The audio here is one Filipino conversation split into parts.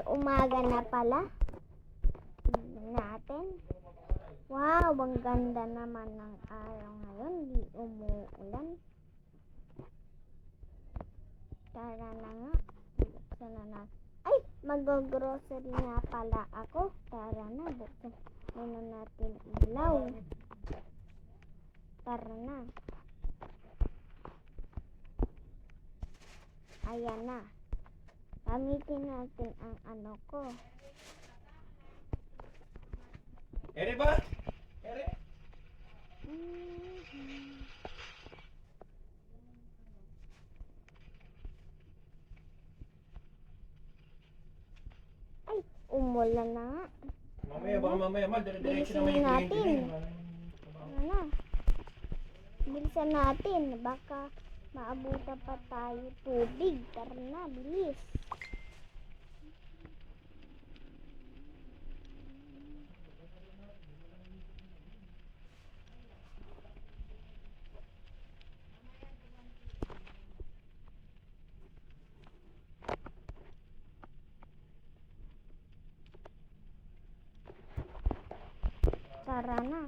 umaga na pala. Tignan natin. Wow, ang ganda naman ng araw ngayon. Di umuulan. Tara na nga. Buksan na natin. Ay, mag-grocery nga pala ako. Tara na, buksan muna natin ilaw. Tara na. Ayan na. Gamitin natin ang ano ko. Ere ba? Ere? Ay, umulan na nga. Mamaya, baka mamaya, mal, dire-diretso na may Bilisan natin. dilim. Ano na? Bilisan natin. Baka maabutan pa tayo tubig. Tara na, bilis. Tara na.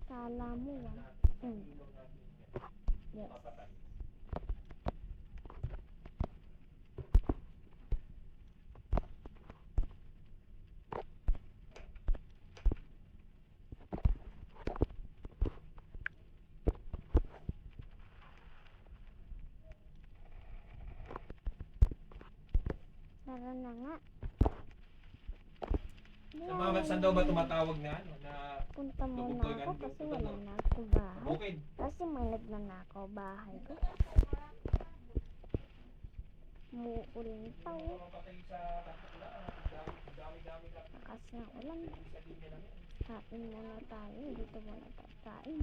Kala mo Yes. Tara na nga. Saan daw ba tumatawag na ano? Na Punta muna Tugtog-tugan ako yung kasi tunog, wala no? na ako bahay. bukid. Kasi may nagnanakaw bahay ko. Muulan pa oh. Lakas ng ulan. Kain muna tayo. Dito muna tayo kain.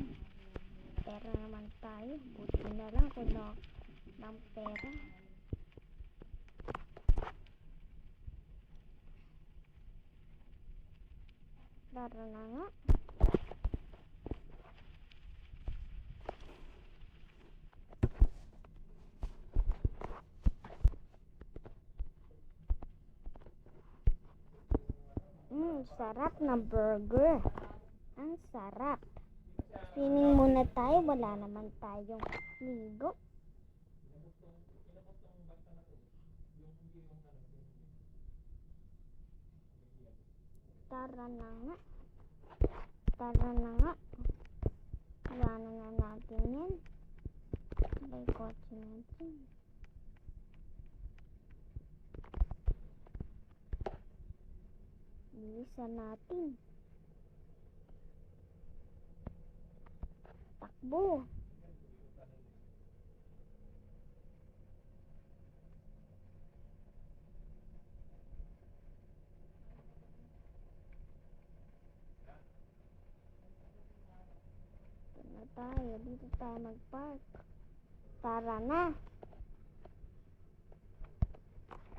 Pera naman tayo. Buti na lang kung ng pera. Tara na nga. Sarap na burger. Ang sarap. Swimming muna tayo. Wala naman tayong ligo. Tara na nga. Tara na nga. Iwanan na natin yan. May kotse natin. Bilisan natin. Takbo. Dito tayo mag-park. Tara na.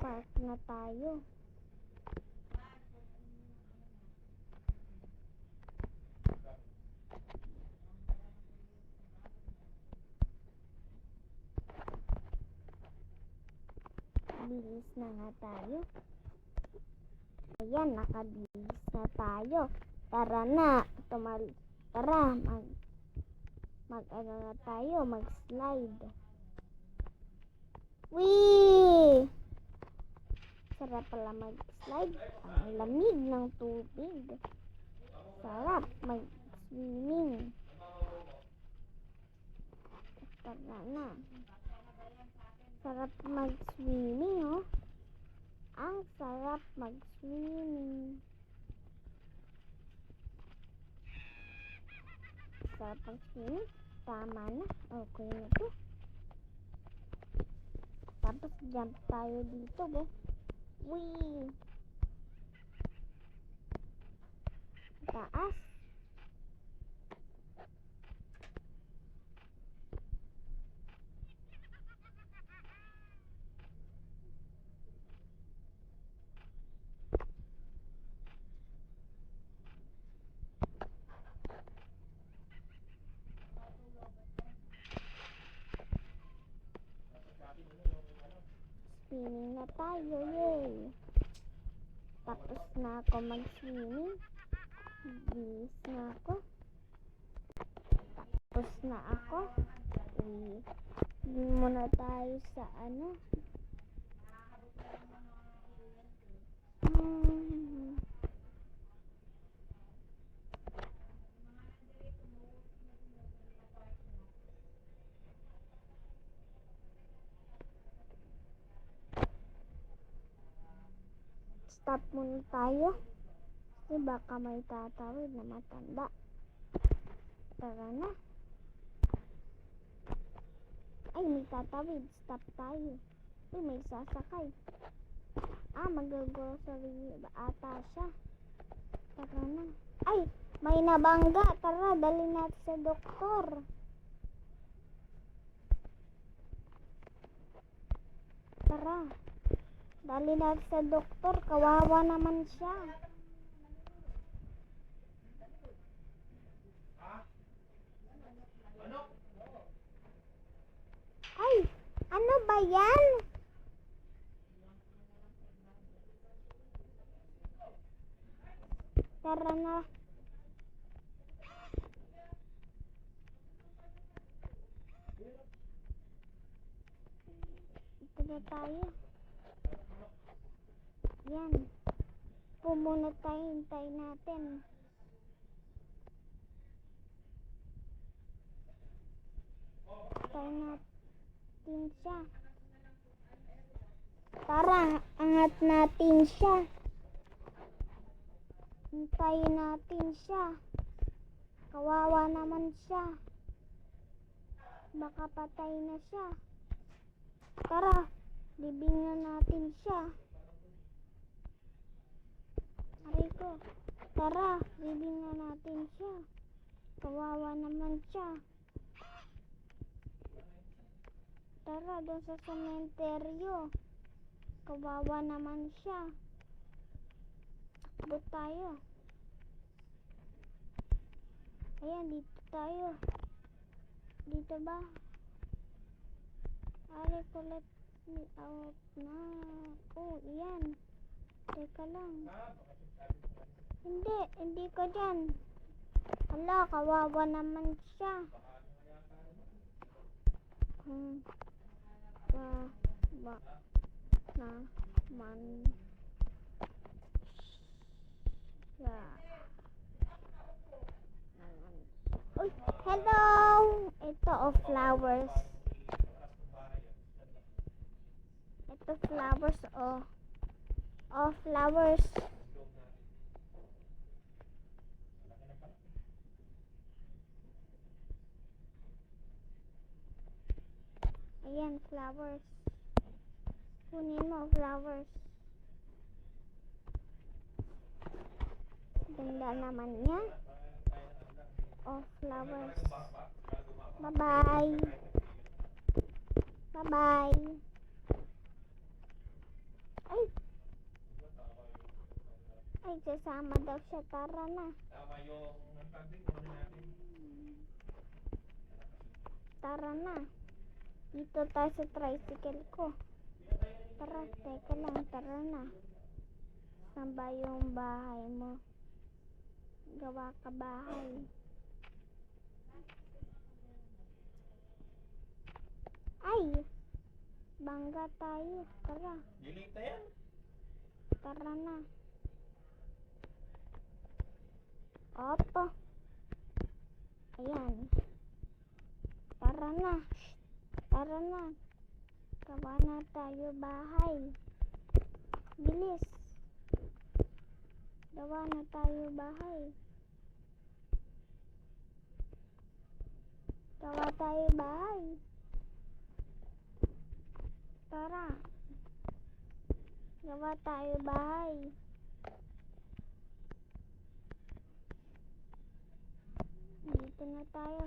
Park na tayo. Bilis na nga tayo. Ayan, nakabilis na tayo. Tara na. Tara, mag-ano na tayo, mag-slide. Wee! Sarap pala mag-slide. Ang lamig ng tubig. Sarap mag-swimming. Tara na. Sarap mag-swimming, oh. Ang sarap mag-swimming. masarap ang swimming. Tama na. Okay na to. Tapos jump tayo dito, be. Wee! Taas. Swimming na tayo, yay! Tapos na ako mag-swimming. Bis na ako. Tapos na ako. Hindi muna tayo sa ano. Stop muna tayo. Kasi baka may tatawid na matanda. Tara na. Ay, may tatawid. Stop tayo. Ay, may sasakay. Mag-grocery ba ata siya? Tara na. Ay, may nabangga. Tara, dali natin sa doktor. Tara. Dali natin sa doktor. Kawawa naman siya. Ay, ano ba yan? Tara na. Ito na tayo. Yan. Pumunod tayo. Hintay natin. Hintay natin siya. Tara, angat natin siya. Hintayin natin siya. Kawawa naman siya. Baka patay na siya. Tara, libingan natin siya. Aray ko. Tara, libingan natin siya. Kawawa naman siya. Tara, doon sa sementeryo. Kawawa naman siya. Takbo tayo. Ayan, dito tayo. Dito ba? Let me out na. Oh, iyan. Teka lang. Hindi ko dyan. Hala, kawawa naman siya. Naman siya. Uy, hello! Ito, flowers. Ito, flowers, flowers. Ayan, flowers. Kunin mo, flowers. Ganda naman niya. Flowers. Bye-bye. Bye-bye. Ay, sasama daw siya. Tara na. Tara na. Dito tayo sa tricycle ko. Tara, teka lang. Tara na. Saan ba yung bahay mo? Gawa ka bahay. Ay! Bangga tayo. Tara. Dilita yan. Tara na. Opo. Ayan. Tara na. Tara na. Gawa na tayo bahay. Bilis. Gawa na tayo bahay. Gawa tayo bahay. Tara. Gawa tayo bahay. Dito na tayo.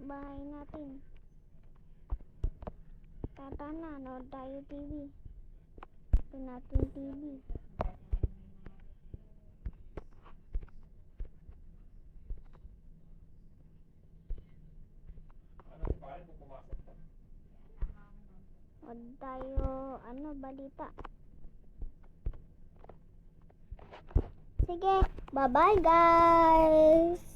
Bahay natin. Tata na, nood tayo TV. Ito natin TV. Ano si pare kung pumasok pa? Nood tayo, balita. Sige, bye-bye guys!